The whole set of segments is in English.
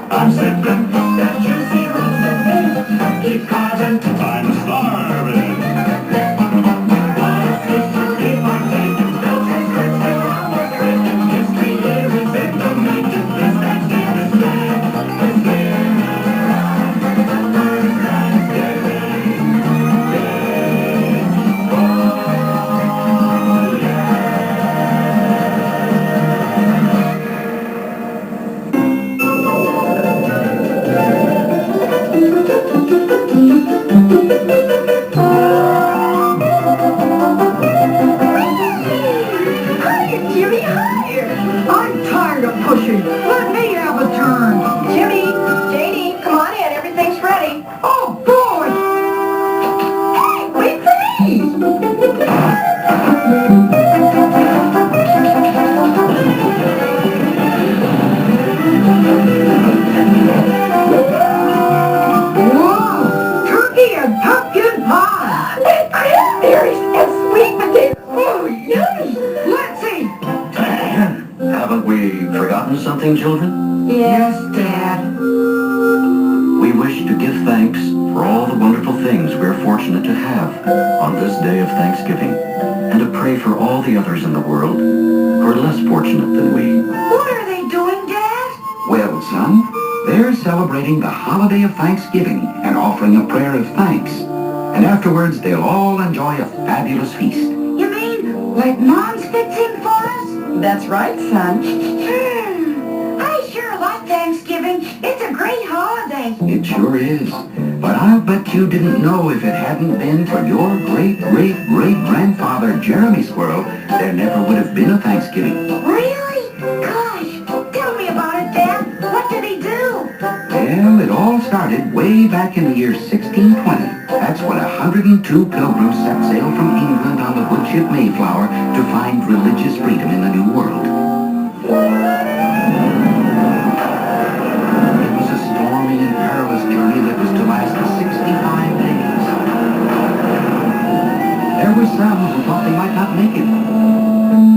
I'm sipping that juicy roast beef. Keep causing, I'm starving. What is to keep on taking? Bells and skirts, they're almost breaking. History here is in the making. This Thanksgiving Day is here around the first Thanksgiving Day. Oh, yeah. Let me have a turn. Jimmy, JD, come on in. Everything's ready. Oh, boy. Hey, wait for me. Whoa, turkey and pumpkin pie. And cranberries and sweet potatoes. Oh, yummy. Let's eat. Haven't we forgotten something, children? Yes, Dad. We wish to give thanks for all the wonderful things we're fortunate to have on this day of Thanksgiving, and to pray for all the others in the world who are less fortunate than we. What are they doing, Dad? Well, son, they're celebrating the holiday of Thanksgiving and offering a prayer of thanks. And afterwards, they'll all enjoy a fabulous feast. You mean like Mom's fixing for us? That's right, son. I sure like Thanksgiving. It's a great holiday. It sure is. But I'll bet you didn't know if it hadn't been for your great-great-great-grandfather, Jeremy Squirrel, there never would have been a Thanksgiving. Really? Gosh, tell me about it, Dad. What did he do? Well, it all started way back in the year 1620. That's when 102 pilgrims set sail from England on the wood ship Mayflower to find religious freedom in the New World. It was a stormy and perilous journey that was to last 65 days. There were some who thought they might not make it.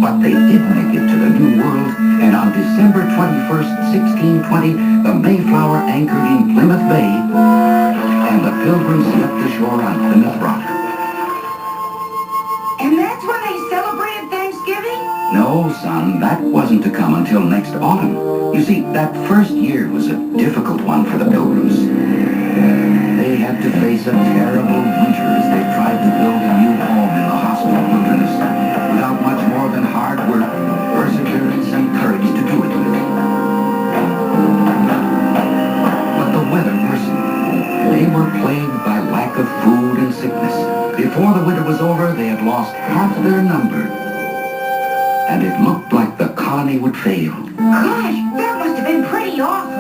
But they did make it to the New World, and on December 21st, 1620, the Mayflower anchored in Plymouth Bay, and the pilgrims left ashore on Plymouth Rock. And that's when they celebrated Thanksgiving? No, son, that wasn't to come until next autumn. You see, that first year was a difficult one for the pilgrims. They had to face a terrible winter as they tried to build a new home in the hostile wilderness without much more than hard work, perseverance, and courage to do it with. But the weather worsened. They were plagued by lack of food and sickness. Before the winter was over, they had lost half their number. And it looked like the colony would fail. Gosh, that must have been pretty awful.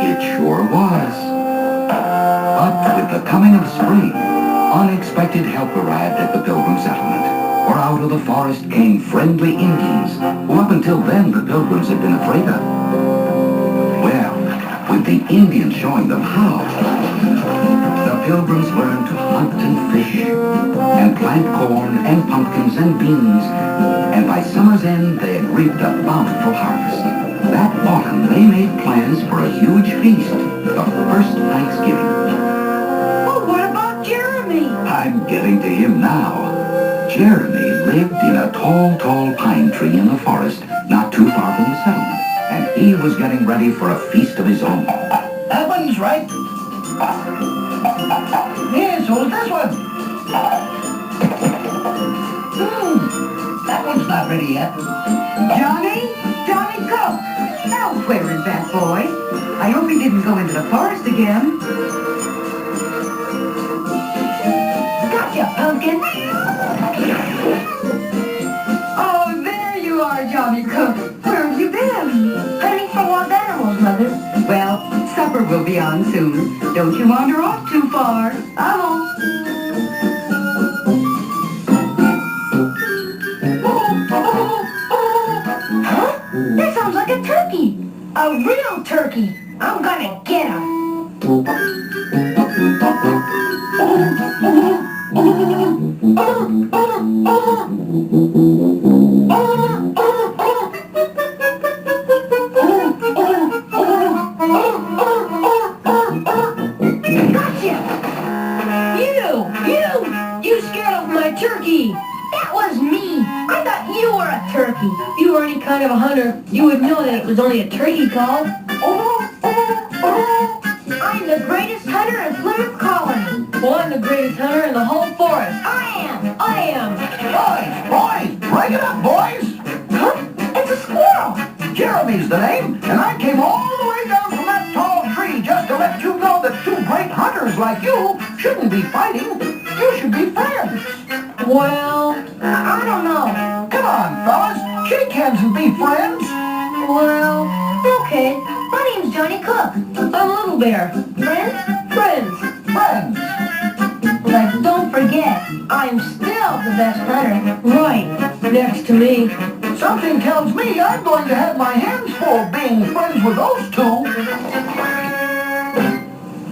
It sure was. But with the coming of spring, unexpected help arrived at the Pilgrim settlement. For out of the forest came friendly Indians, who up until then the Pilgrims had been afraid of. Well, with the Indians showing them how, the Pilgrims learned to hunt and fish, and plant corn and pumpkins and beans, and by summer's end they had reaped a bountiful harvest. That autumn they made plans for a huge feast, the first Thanksgiving. Well, what about Jeremy? I'm getting to him now. Jeremy lived in a tall pine tree in the forest, not too far from the settlement, and he was getting ready for a feast of his own. That one's right. Yes, hold this one. That one's not ready yet. Johnny? Johnny Cook. Now, where is that boy? I hope he didn't go into the forest again. Got Gotcha, pumpkin. Oh, there you are, Johnny Cook. Where have you been? Hunting for wild animals, Mother. Well, supper will be on soon. Don't you wander off too far. I won't. Huh? That sounds like a turkey. A real turkey. I'm gonna get him. You scared off my turkey. That was me. I thought you were a turkey. If you were any kind of a hunter, you would know that it was only a turkey call. I'm the greatest hunter in Plymouth Colony. Well, I'm the greatest hunter in the whole forest. I am. Boys, bring it up, boys. Huh? It's a squirrel. Jeremy's the name, and I came all the way down from that tall tree just to let you know that two great hunters like you shouldn't be fighting. You should be friends. Well, I don't know. Come on, fellas. Shake hands and be friends. Well, okay. My name's Johnny Cook. I'm Little Bear. Friends? Friends. But don't forget, I'm still the best hunter. Right, next to me. Something tells me I'm going to have my hands full being friends with those two.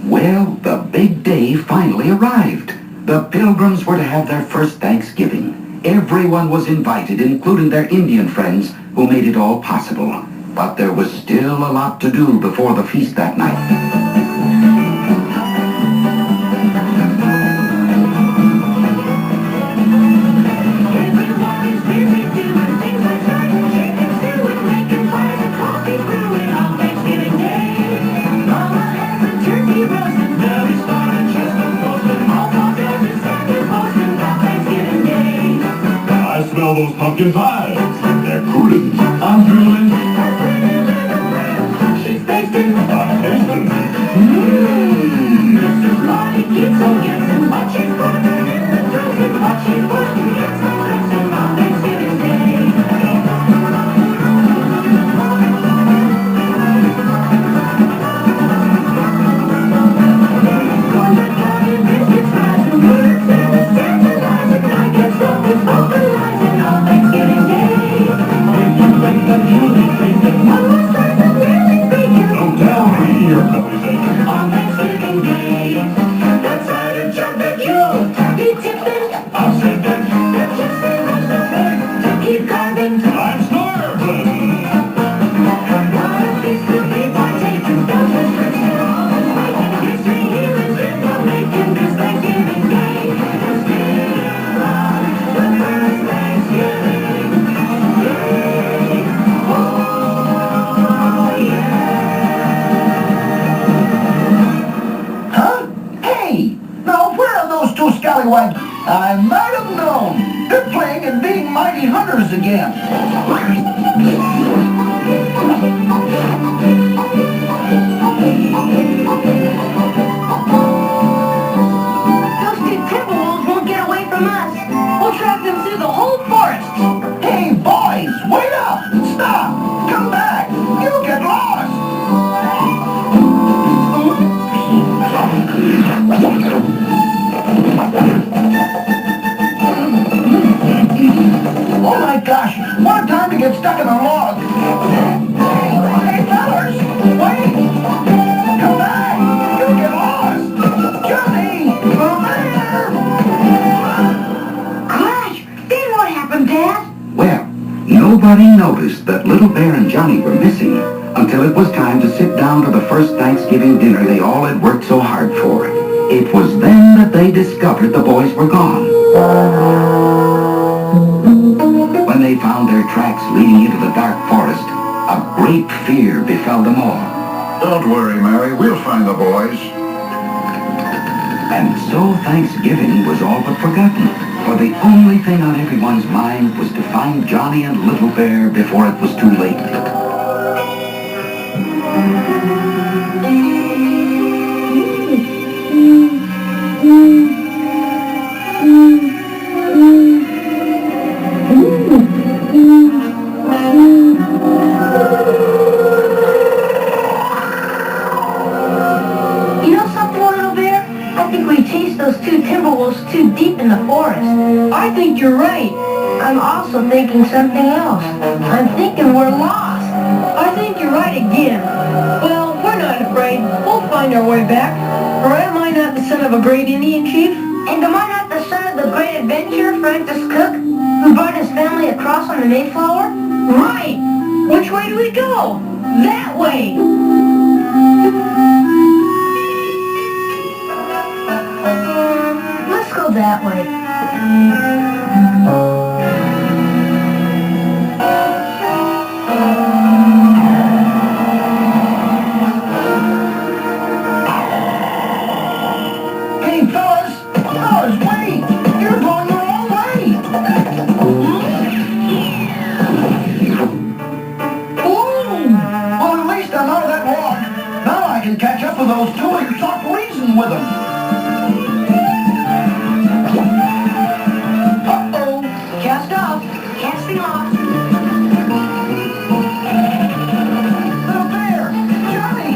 Well, the big day finally arrived. The Pilgrims were to have their first Thanksgiving. Everyone was invited, including their Indian friends, who made it all possible. But there was still a lot to do before the feast that night. Everybody's busy doing things like starting chicken stew and making pies and coffee brew it on Thanksgiving Day. Mama has a turkey roasting, Nelly's starting chestnut roasting, all four bears are standing posting on Thanksgiving Day. I smell those pumpkin pies. They're cooling. I'm drooling. Her pretty little friend, she's basting. I'm tasting. Mrs. Lottie keeps on guessing what she's putting in the dressing, what she's putting in the dressing on Thanksgiving Day. Going to party, biscuits rising, words and a scandalizing, I get something vocalizing on Thanksgiving Day. Bacon, bacon, Julie, bacon, one more slice of nearly bacon. Don't tell me your belly's aching. On Thanksgiving Day, that's how to jump the queue. Turkey tipping, I'm sipping. it's just a roast of egg to keep carving. I'm snarling. What a feast to be partaking, thousands drinks and all is making history here is in the making this Thanksgiving Day. It's been the first Thanksgiving Day. Oh, yeah. Huh? Hey! Now, where are those two scallywags? I might have known. They're playing and being mighty hunters again. Those two Timberwolves won't get away from us. We'll track them through the whole forest. Hey, boys! Wait up! Stop! Come back! You'll get lost! Oh my gosh! What a time to get stuck in a log! Hey, fellas! Wait! Come back! You'll get lost! Johnny! Over there! Gosh, then what happened, Dad? Well, nobody noticed that Little Bear and Johnny were missing until it was time to sit down to the first Thanksgiving dinner they all had worked so hard for. It was then that they discovered the boys were gone. When they found their tracks leading into the dark forest, a great fear befell them all. Don't worry, Mary. We'll find the boys. And so Thanksgiving was all but forgotten, for the only thing on everyone's mind was to find Johnny and Little Bear before it was too late. was too deep in the forest. I think you're right. I'm also thinking something else. I'm thinking we're lost. I think you're right again. Well, we're not afraid. We'll find our way back. Or am I not the son of a great Indian chief? And am I not the son of the great adventurer, Francis Cook, who brought his family across on the Mayflower? Right! Which way do we go? That way! Let's go that way. Hey, fellas! Fellas, wait! You're going the wrong way! Ooh! Well, at least I'm out of that log. Now I can catch up with those two and talk reason with them. Uh-oh! Cast off. Casting off. Little bear! Johnny!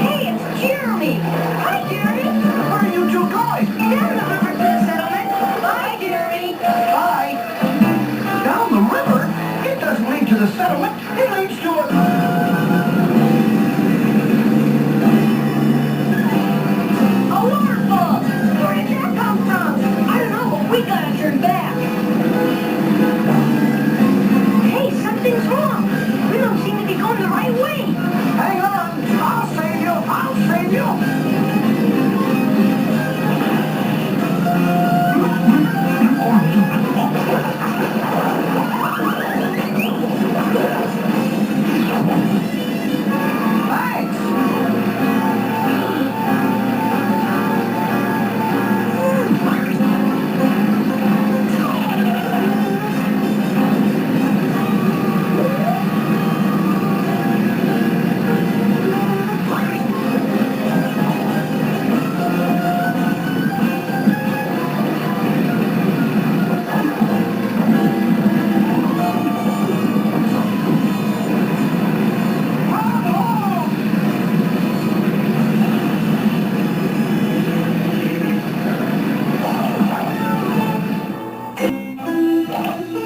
Hey, it's Jeremy. Hi, Jeremy. Where are you two going? Down the river to the settlement. Bye, Jeremy. Hi! Down the river? It doesn't lead to the settlement. It leads to a... A waterfall. Where did that come from? I don't know, but we gotta turn back. Hey, something's wrong. We don't seem to be going the right way. Hang on! I'll save you! I'll save you! Thanks!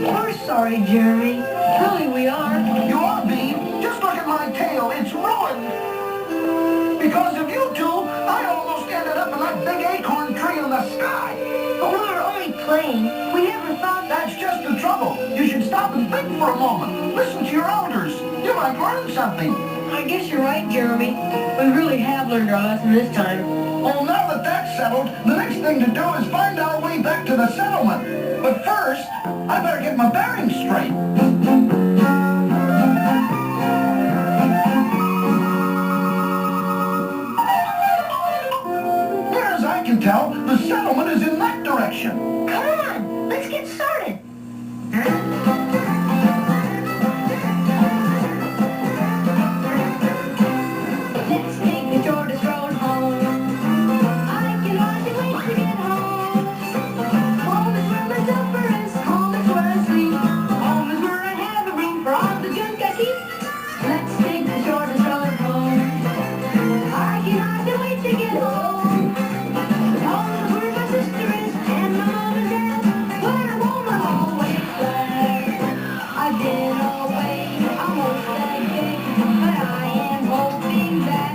We're sorry, Jeremy. Really, we are. You are, Bee. Just look at my tail. It's ruined. Because of you two, I almost ended up in that big acorn tree in the sky. But we were only playing. We never thought that. That's just the trouble. You should stop and think for a moment. Listen to your elders. You might learn something. I guess you're right, Jeremy. We really have learned our lesson this time. Well, now that that's settled, the next thing to do is find our way back to the settlement. But first, I better get my bearings straight. Near as I can tell, the settlement is in that direction. Come on, let's get started. Let's take the shortest road home. I can hardly wait to get home. Home is where my supper is. Home is where I sleep. Home is where I have a room for all the junk I keep. Let's take the shortest road home. I can hardly wait to get home. Home is where my sister is and my mom and dad. When I'm home, I'm always glad. I've been away almost a day, but I am hoping that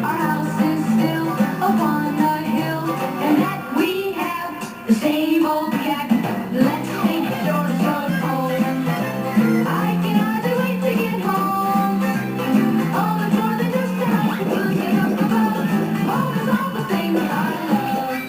our house is still upon the hill and that we have the same old cat. Let's take the shortest road home. I can hardly wait to get home. Home is more than just a house with looking up above. Home is all the things I love.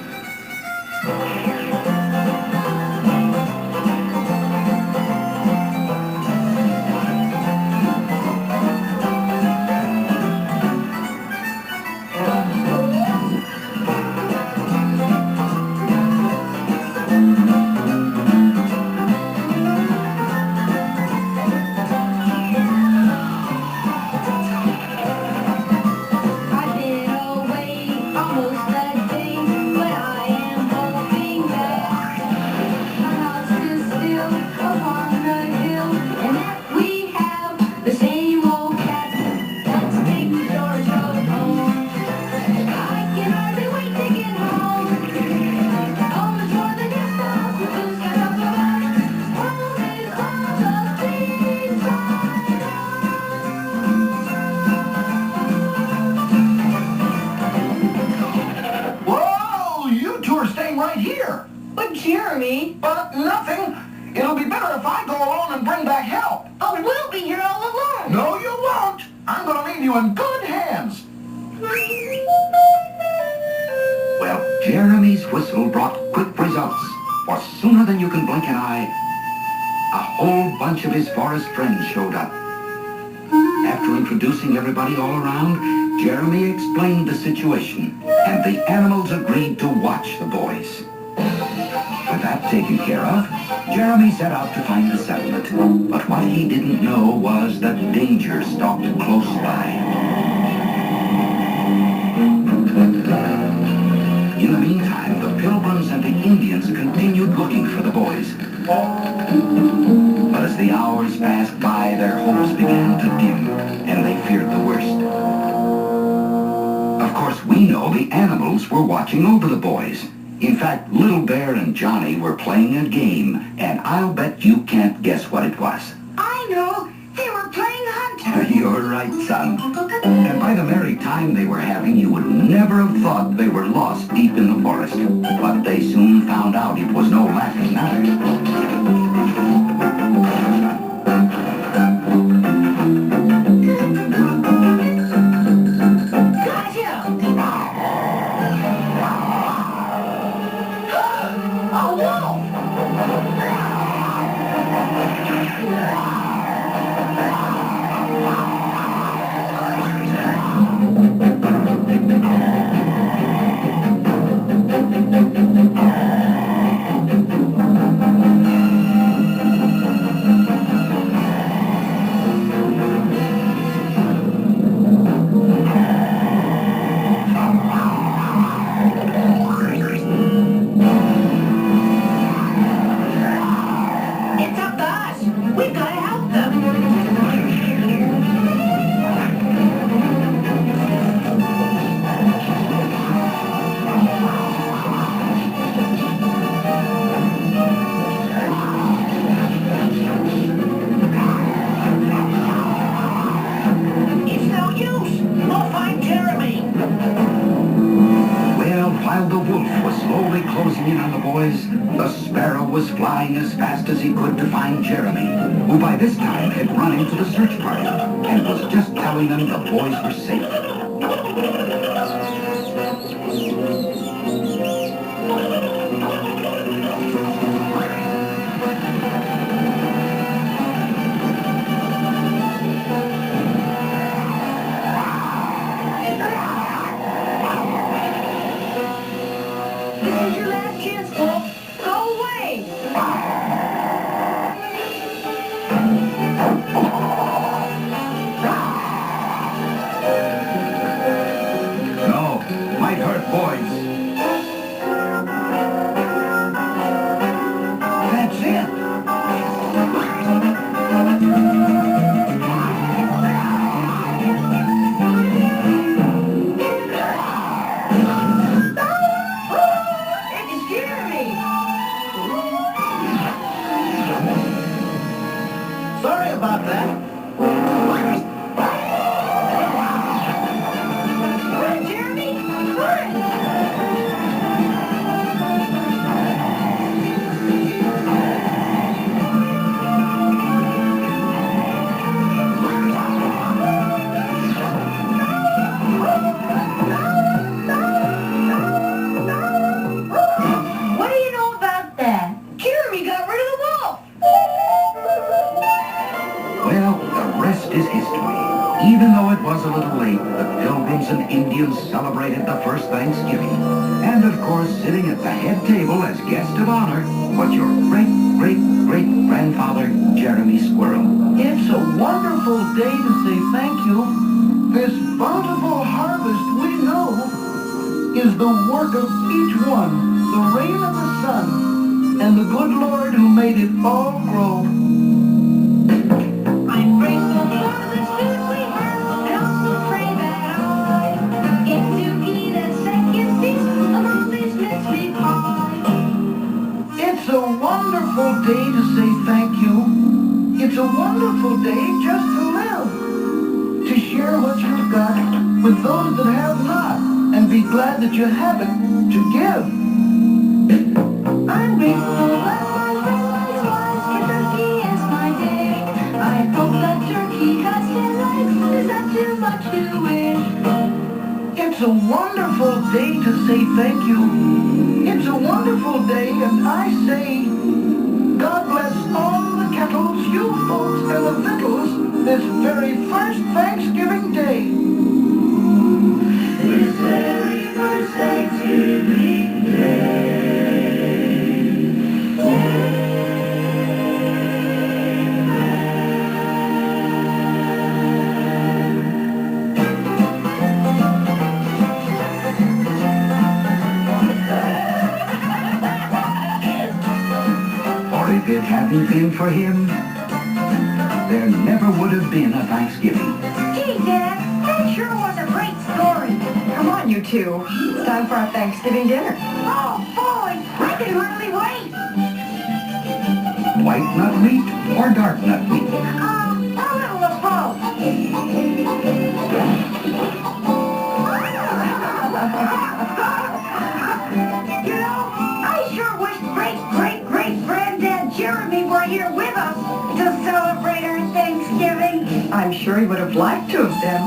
here. But Jeremy... But nothing. It'll be better if I go alone and bring back help. Oh, we'll be here all alone. No, you won't. I'm going to leave you in good hands. Well, Jeremy's whistle brought quick results. For sooner than you can blink an eye, a whole bunch of his forest friends showed up. After introducing everybody all around, Jeremy explained the situation, and the animals agreed to watch the boys. With that taken care of, Jeremy set out to find the settlement. But what he didn't know was that danger stalked close by. In the meantime, the Pilgrims and the Indians continued looking for the boys. But as the hours passed by, their hopes began to dim, and they feared the worst. Of course, we know the animals were watching over the boys. In fact, Little Bear and Johnny were playing a game, and I'll bet you can't guess what it was. I know. They were playing hunt. You're right, son. And by the merry time they were having, you would never have thought they were lost deep in the forest. But they soon found out it was no laughing matter. As fast as he could to find Jeremy, who by this time had run into the search party and was just telling them the boys were safe. This is your last chance, Wolf. Go away. No, might hurt boys. That's it. It's Jeremy. Sorry about that. Run, Jeremy. Run. What do you know about that? Jeremy got rid of the wolf. Well, the rest is history. Even though it was a little late, the Pilgrims and Indians celebrated the first Thanksgiving. And of course, sitting at the head table as guest of honor was your great-great-great-grandfather, Jeremy Squirrel. It's a wonderful day to say thank you. This bountiful harvest we know is the work of each one, the rain and the sun, and the good Lord who made it all grow. I'm grateful for this food we have, and also pray that I get to eat a second piece of all this mystery pie. It's a wonderful day to say thank you. It's a wonderful day just to live, to share what you've got with those that have not, and be glad that you have it to give. I'm grateful that my friend likes wise, for turkey is my day. I hope that turkey has 10 legs. Is that too much to wish? It's a wonderful day to say thank you. It's a wonderful day, and I say, God bless all the kettles, you folks, and the victuals this very first Thanksgiving Day. This very first Thanksgiving For if it hadn't been for him, there never would have been a Thanksgiving. Gee, Dad, that sure was a great story. Come on, you two. It's time for our Thanksgiving dinner. Oh, boy, I can hardly wait. White nut meat or dark nut meat? A little of both. You know, I sure wish great-great-great-granddad Jeremy were here with us to celebrate our Thanksgiving. I'm sure he would have liked to have been.